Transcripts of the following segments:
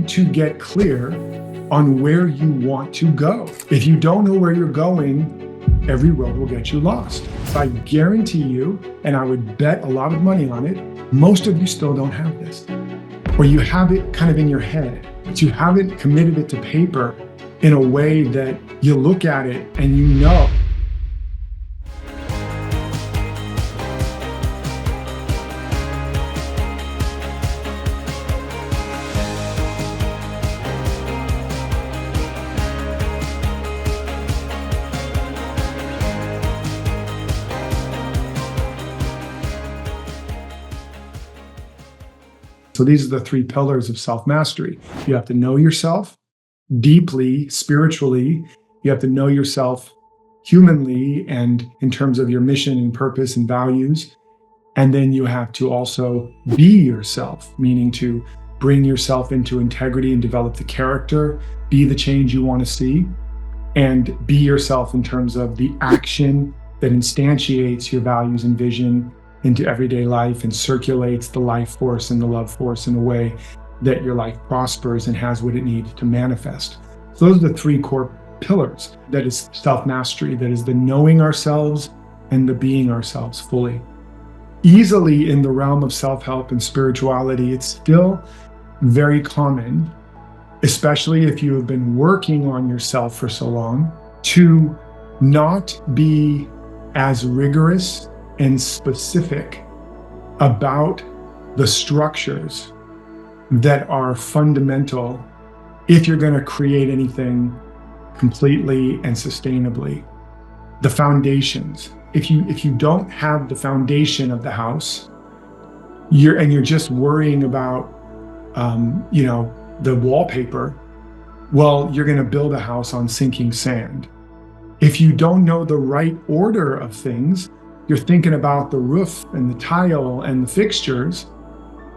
need to get clear on where you want to go. If you don't know where you're going, every road will get you lost. I guarantee you, and I would bet a lot of money on it, most of you still don't have this. Or you have it kind of in your head, but you haven't committed it to paper in a way that you look at it and you know. So these are the three pillars of self-mastery. You have to know yourself deeply, spiritually. You have to know yourself humanly and in terms of your mission and purpose and values. And then you have to also be yourself, meaning to bring yourself into integrity and develop the character, be the change you want to see, and be yourself in terms of the action that instantiates your values and vision into everyday life and circulates the life force and the love force in a way that your life prospers and has what it needs to manifest. So those are the three core pillars. That is self-mastery, that is the knowing ourselves and the being ourselves fully. Easily in the realm of self-help and spirituality, it's still very common, especially if you have been working on yourself for so long, to not be as rigorous and specific about the structures that are fundamental if you're going to create anything completely and sustainably. The foundations. If you don't have the foundation of the house, you're just worrying about the wallpaper, well, you're going to build a house on sinking sand. If you don't know the right order of things, you're thinking about the roof and the tile and the fixtures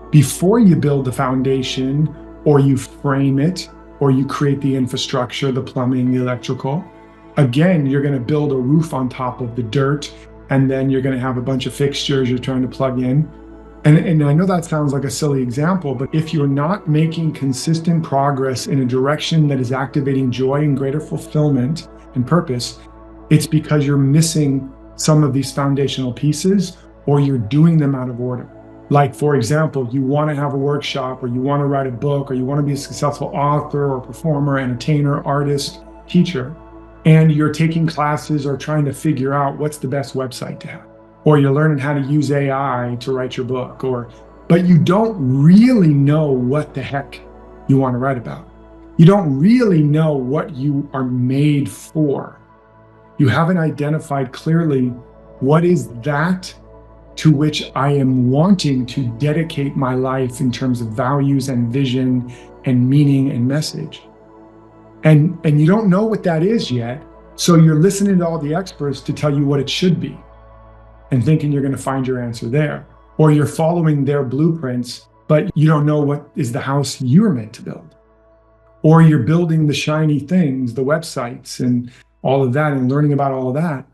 before you build the foundation, or you frame it, or you create the infrastructure, the plumbing, the electrical. Again, you're going to build a roof on top of the dirt, and then you're going to have a bunch of fixtures you're trying to plug in. And I know that sounds like a silly example, but if you're not making consistent progress in a direction that is activating joy and greater fulfillment and purpose, it's because you're missing some of these foundational pieces, or you're doing them out of order. Like, for example, you want to have a workshop, or you want to write a book, or you want to be a successful author or performer, entertainer, artist, teacher, and you're taking classes or trying to figure out what's the best website to have, or you're learning how to use AI to write your book, but you don't really know what the heck you want to write about. You don't really know what you are made for. You haven't identified clearly what is that to which I am wanting to dedicate my life in terms of values and vision and meaning and message. And you don't know what that is yet, so you're listening to all the experts to tell you what it should be and thinking you're going to find your answer there. Or you're following their blueprints, but you don't know what is the house you're meant to build. Or you're building the shiny things, the websites and all of that, and learning about all of that.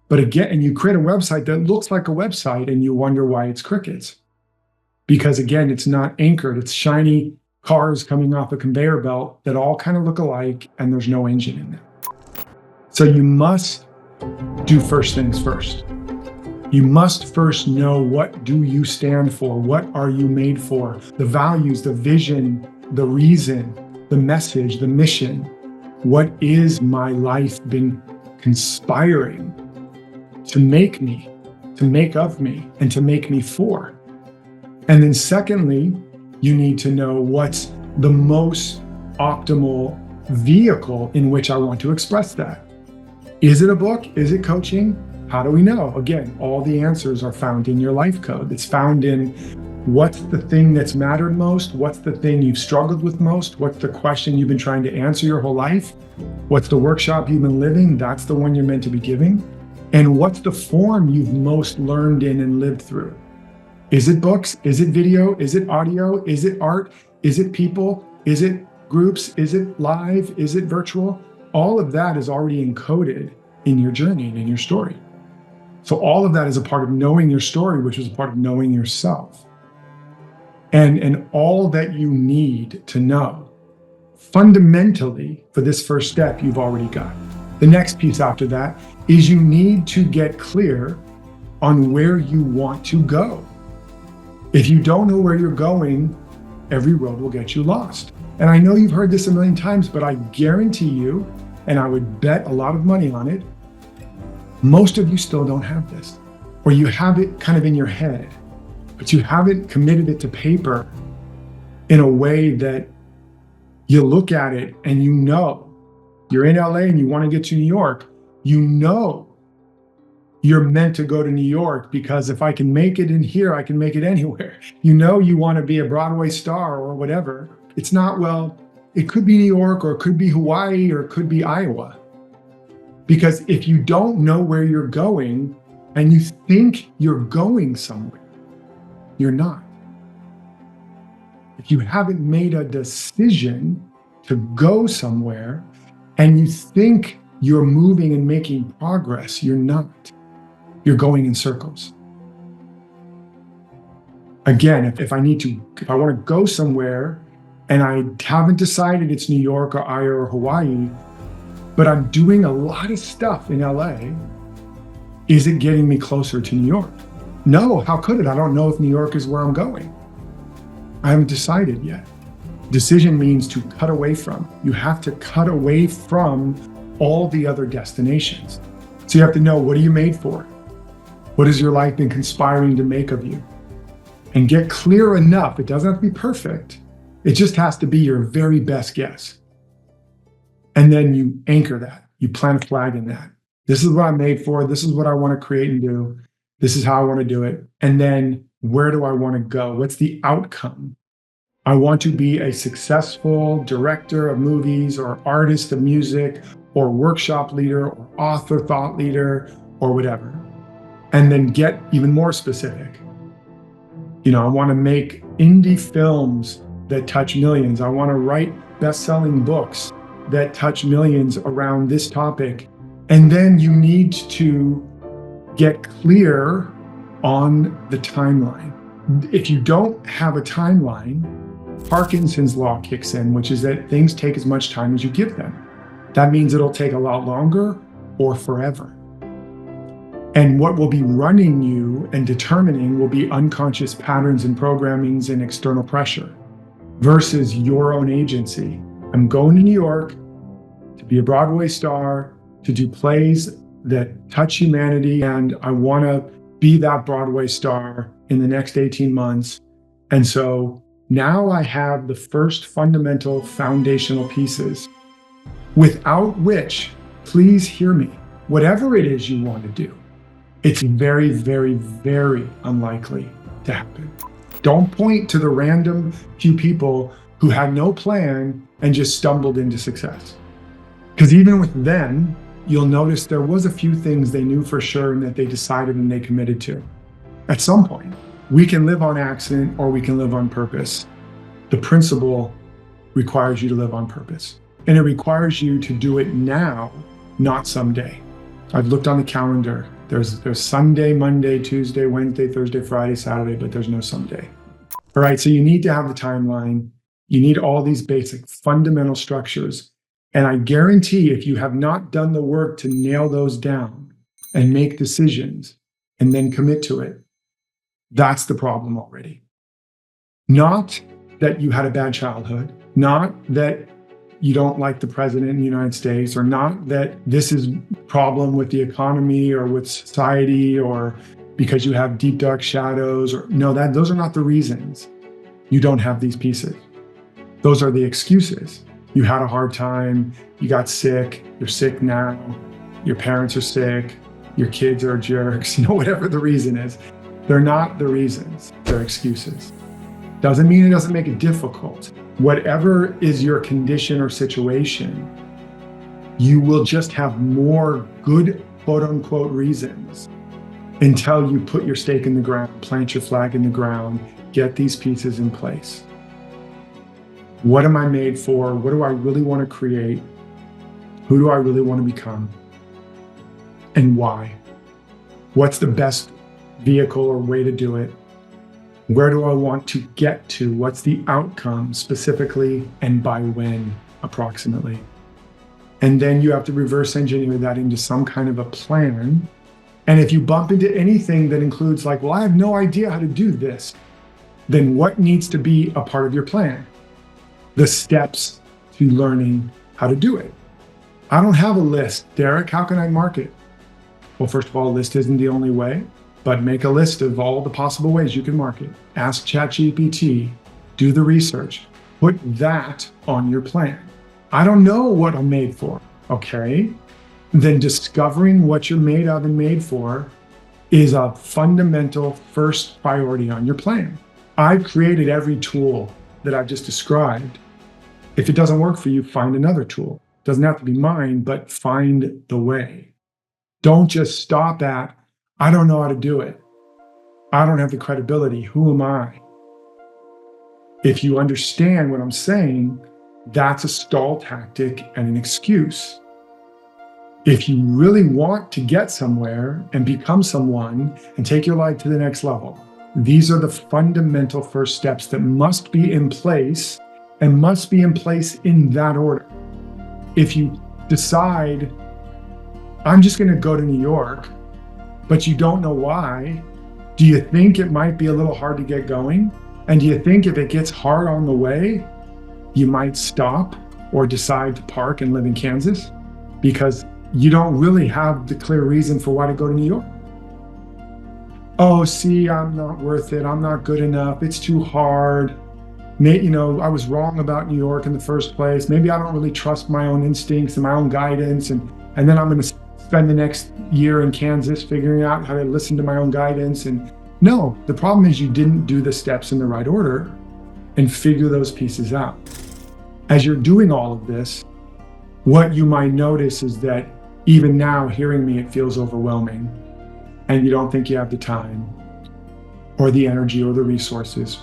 But again, and you create a website that looks like a website and you wonder why it's crickets. Because again, it's not anchored. It's shiny cars coming off a conveyor belt that all kind of look alike, and there's no engine in them. So you must do first things first. You must first know, what do you stand for? What are you made for? The values, the vision, the reason, the message, the mission. What is my life been conspiring to make me, to make of me, and to make me for? And then secondly, you need to know what's the most optimal vehicle in which I want to express that. Is it a book? Is it coaching? How do we know? Again, all the answers are found in your life code. It's found in what's the thing that's mattered most? What's the thing you've struggled with most? What's the question you've been trying to answer your whole life? What's the workshop you've been living? That's the one you're meant to be giving. And what's the form you've most learned in and lived through? Is it books? Is it video? Is it audio? Is it art? Is it people? Is it groups? Is it live? Is it virtual? All of that is already encoded in your journey and in your story. So all of that is a part of knowing your story, which is a part of knowing yourself. And all that you need to know fundamentally, for this first step, you've already got. The next piece after that is you need to get clear on where you want to go. If you don't know where you're going, every road will get you lost. And I know you've heard this a million times, but I guarantee you, and I would bet a lot of money on it, most of you still don't have this. Or you have it kind of in your head, but you haven't committed it to paper in a way that you look at it and you know you're in LA and you want to get to New York. You know you're meant to go to New York because if I can make it in here, I can make it anywhere. You know you want to be a Broadway star or whatever. It's not, well, it could be New York or it could be Hawaii or it could be Iowa. Because if you don't know where you're going and you think you're going somewhere, you're not. If you haven't made a decision to go somewhere and you think you're moving and making progress, you're not. You're going in circles. Again, if I want to go somewhere and I haven't decided it's New York or Iowa or Hawaii, but I'm doing a lot of stuff in LA, is it getting me closer to New York? No, how could it? I don't know if New York is where I'm going. I haven't decided yet. Decision means to cut away from. You have to cut away from all the other destinations. So you have to know, what are you made for? What has your life been conspiring to make of you? And get clear enough. It doesn't have to be perfect. It just has to be your very best guess. And then you anchor that. You plant a flag in that. This is what I'm made for. This is what I want to create and do. This is how I want to do it. And then where do I want to go? What's the outcome? I want to be a successful director of movies or artist of music or workshop leader or author, thought leader, or whatever. And then get even more specific. I want to make indie films that touch millions. I want to write best-selling books that touch millions around this topic. And then you need to get clear on the timeline. If you don't have a timeline, Parkinson's law kicks in, which is that things take as much time as you give them. That means it'll take a lot longer or forever. And what will be running you and determining will be unconscious patterns and programmings and external pressure versus your own agency. I'm going to New York to be a Broadway star, to do plays that touch humanity, and I want to be that Broadway star in the next 18 months. And so now I have the first fundamental foundational pieces without which, please hear me, whatever it is you want to do, it's very, very, very unlikely to happen. Don't point to the random few people who had no plan and just stumbled into success. Because even with them, you'll notice there was a few things they knew for sure and that they decided and they committed to. At some point, we can live on accident or we can live on purpose. The principle requires you to live on purpose. And it requires you to do it now, not someday. I've looked on the calendar. There's Sunday, Monday, Tuesday, Wednesday, Thursday, Friday, Saturday, but there's no someday. All right, so you need to have the timeline. You need all these basic fundamental structures. And I guarantee if you have not done the work to nail those down and make decisions and then commit to it, that's the problem already. Not that you had a bad childhood, not that you don't like the president in the United States, or not that this is a problem with the economy or with society or because you have deep dark shadows, or no, those are not the reasons you don't have these pieces. Those are the excuses. You had a hard time, you got sick, you're sick now, your parents are sick, your kids are jerks, whatever the reason is. They're not the reasons, they're excuses. Doesn't mean it doesn't make it difficult. Whatever is your condition or situation, you will just have more good, quote unquote, reasons until you put your stake in the ground, plant your flag in the ground, get these pieces in place. What am I made for? What do I really want to create? Who do I really want to become? And why? What's the best vehicle or way to do it? Where do I want to get to? What's the outcome specifically and by when? approximately. And then you have to reverse engineer that into some kind of a plan. And if you bump into anything that includes like, well, I have no idea how to do this, then what needs to be a part of your plan? The steps to learning how to do it. I don't have a list, Derek. How can I market? Well, first of all, a list isn't the only way, but make a list of all the possible ways you can market. Ask ChatGPT, do the research, put that on your plan. I don't know what I'm made for, okay? Then discovering what you're made of and made for is a fundamental first priority on your plan. I've created every tool that I've just described. If it doesn't work for you, find another tool. It doesn't have to be mine, but find the way. Don't just stop at, I don't know how to do it. I don't have the credibility. Who am I? If you understand what I'm saying, that's a stall tactic and an excuse. If you really want to get somewhere and become someone and take your life to the next level, these are the fundamental first steps that must be in place and must be in place in that order. If you decide, I'm just going to go to New York, but you don't know why, do you think it might be a little hard to get going? And do you think if it gets hard on the way, you might stop or decide to park and live in Kansas? Because you don't really have the clear reason for why to go to New York. Oh, see, I'm not worth it. I'm not good enough. It's too hard. I was wrong about New York in the first place. Maybe I don't really trust my own instincts and my own guidance. And then I'm going to spend the next year in Kansas figuring out how to listen to my own guidance. And no, the problem is you didn't do the steps in the right order and figure those pieces out. As you're doing all of this, what you might notice is that even now, hearing me, it feels overwhelming, and you don't think you have the time or the energy or the resources.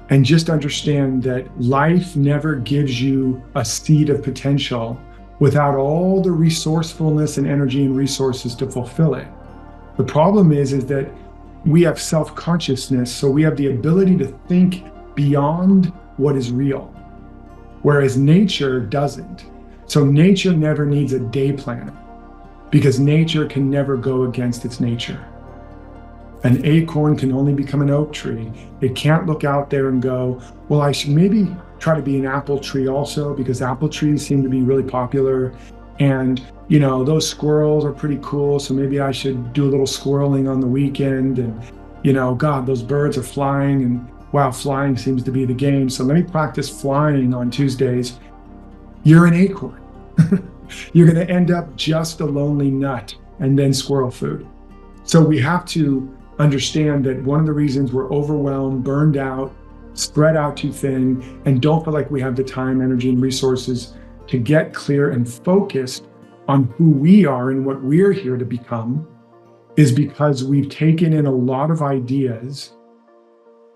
And just understand that life never gives you a seed of potential without all the resourcefulness and energy and resources to fulfill it. The problem is that we have self-consciousness, so we have the ability to think beyond what is real, whereas nature doesn't. So nature never needs a day planner because nature can never go against its nature. An acorn can only become an oak tree. It can't look out there and go, well, I should maybe try to be an apple tree also because apple trees seem to be really popular. And, those squirrels are pretty cool. So maybe I should do a little squirreling on the weekend. And, God, those birds are flying and wow, flying seems to be the game. So let me practice flying on Tuesdays. You're an acorn. You're going to end up just a lonely nut and then squirrel food. So we have to understand that one of the reasons we're overwhelmed, burned out, spread out too thin, and don't feel like we have the time, energy, and resources to get clear and focused on who we are and what we're here to become is because we've taken in a lot of ideas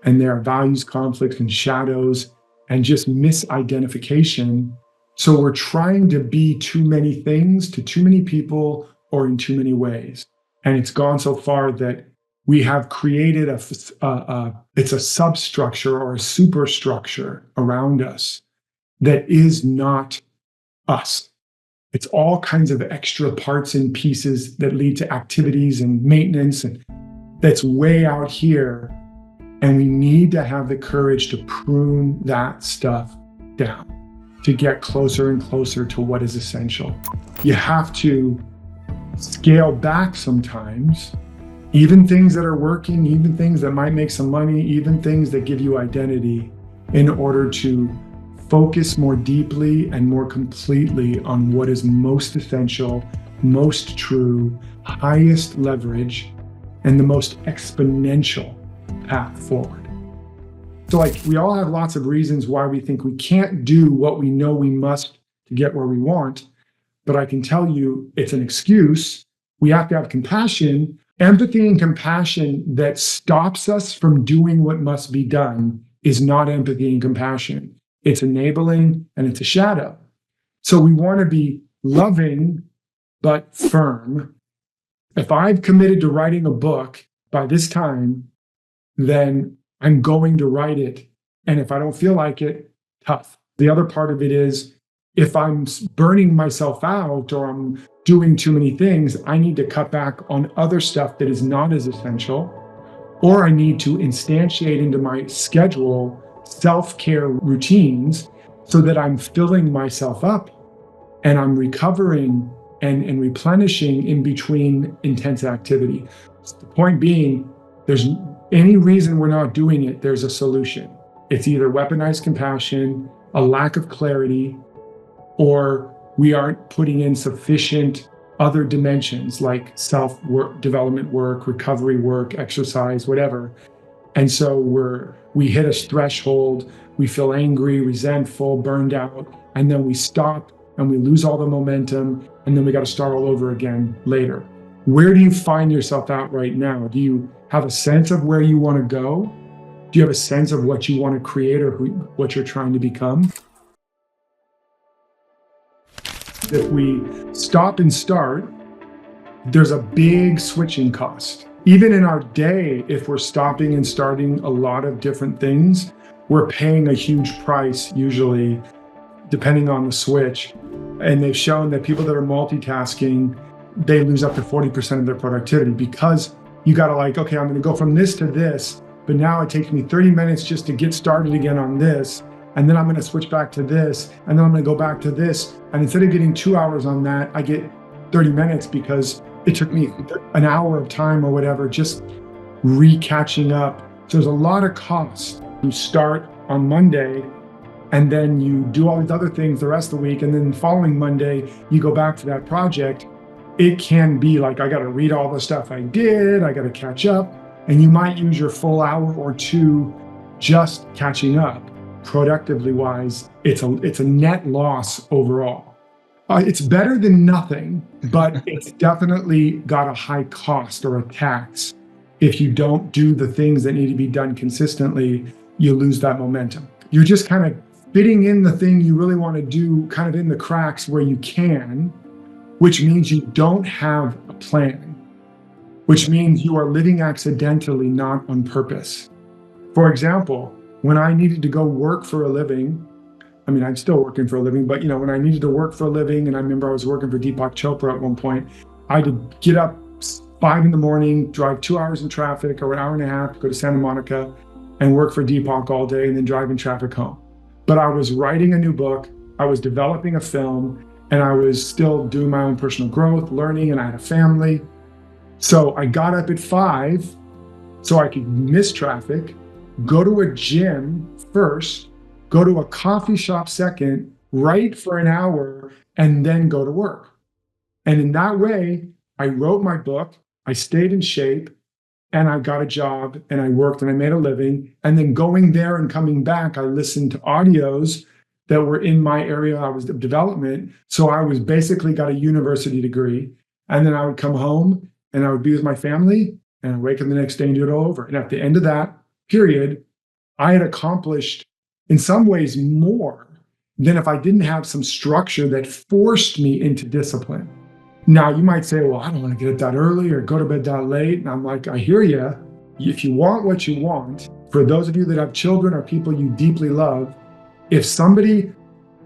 and there are values, conflicts, and shadows, and just misidentification. So we're trying to be too many things to too many people or in too many ways. And it's gone so far that we have created it's a substructure or a superstructure around us that is not us. It's all kinds of extra parts and pieces that lead to activities and maintenance, and that's way out here. And we need to have the courage to prune that stuff down to get closer and closer to what is essential. You have to scale back sometimes, even things that are working, even things that might make some money, even things that give you identity, in order to focus more deeply and more completely on what is most essential, most true, highest leverage, and the most exponential path forward. So we all have lots of reasons why we think we can't do what we know we must to get where we want. But I can tell you it's an excuse. We have to have compassion, empathy and compassion that stops us from doing what must be done is not empathy and compassion. It's enabling and it's a shadow. So we want to be loving, but firm. If I've committed to writing a book by this time, then I'm going to write it. And if I don't feel like it, tough. The other part of it is, If I'm burning myself out or I'm doing too many things, I need to cut back on other stuff that is not as essential, or I need to instantiate into my schedule self-care routines so that I'm filling myself up and I'm recovering and replenishing in between intense activity. The point being, there's any reason we're not doing it, there's a solution. It's either weaponized compassion, a lack of clarity, or we aren't putting in sufficient other dimensions like self-development work, recovery work, exercise, whatever. And so we hit a threshold, we feel angry, resentful, burned out, and then we stop and we lose all the momentum, and then we got to start all over again later. Where do you find yourself at right now? Do you have a sense of where you want to go? Do you have a sense of what you want to create or what you're trying to become? If we stop and start, there's a big switching cost. Even in our day, if we're stopping and starting a lot of different things, we're paying a huge price, usually, depending on the switch. And they've shown that people that are multitasking, they lose up to 40% of their productivity because you got to okay, I'm going to go from this to this, but now it takes me 30 minutes just to get started again on this. And then I'm going to switch back to this, and then I'm going to go back to this. And instead of getting 2 hours on that, I get 30 minutes because it took me an hour of time or whatever, just catching up. So there's a lot of cost. You start on Monday, and then you do all these other things the rest of the week, and then the following Monday, you go back to that project. It can be I got to read all the stuff I did, I got to catch up, and you might use your full hour or two just catching up. Productively wise, it's a net loss overall. It's better than nothing, but it's definitely got a high cost or a tax. If you don't do the things that need to be done consistently, you lose that momentum. You're just kind of fitting in the thing you really want to do kind of in the cracks where you can, which means you don't have a plan, which means you are living accidentally, not on purpose. For example, when I needed to go work for a living, I mean, I'm still working for a living, but when I needed to work for a living, and I remember I was working for Deepak Chopra at one point, I had to get up 5 a.m, drive 2 hours in traffic or an hour and a half to go to Santa Monica and work for Deepak all day and then drive in traffic home. But I was writing a new book, I was developing a film, and I was still doing my own personal growth, learning, and I had a family. So I got up at 5 so I could miss traffic, go to a gym first, go to a coffee shop second, write for an hour, and then go to work. And in that way, I wrote my book, I stayed in shape, and I got a job, and I worked, and I made a living. And then going there and coming back, I listened to audios that were in my area. I was of development. So I was basically got a university degree. And then I would come home and I would be with my family, and I'd wake up the next day and do it all over. And at the end of that period, I had accomplished in some ways more than if I didn't have some structure that forced me into discipline. Now, you might say, well, I don't want to get up that early or go to bed that late. And I'm like, I hear you. If you want what you want, for those of you that have children or people you deeply love, if somebody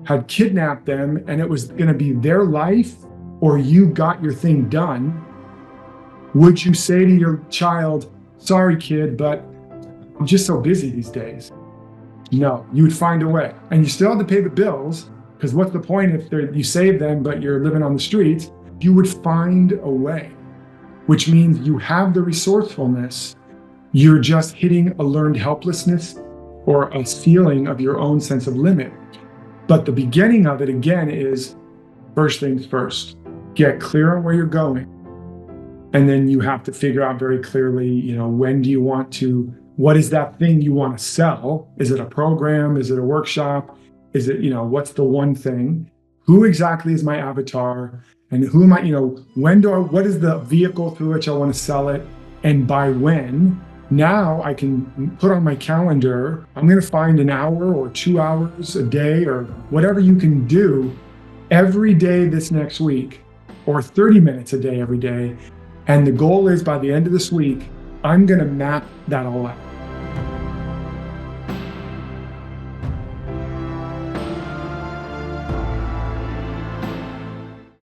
had kidnapped them and it was going to be their life or you got your thing done, would you say to your child, sorry, kid, but I'm just so busy these days? No, you would find a way. And you still have to pay the bills, because what's the point if you save them, but you're living on the streets? You would find a way, which means you have the resourcefulness. You're just hitting a learned helplessness or a feeling of your own sense of limit. But the beginning of it, again, is first things first. Get clear on where you're going. And then you have to figure out very clearly, when do you want to, what is that thing you want to sell? Is it a program? Is it a workshop? Is it, what's the one thing? Who exactly is my avatar? And who am I, what is the vehicle through which I want to sell it? And by when? Now I can put on my calendar, I'm going to find an hour or 2 hours a day or whatever you can do every day this next week, or 30 minutes a day every day. And the goal is by the end of this week, I'm going to map that all out.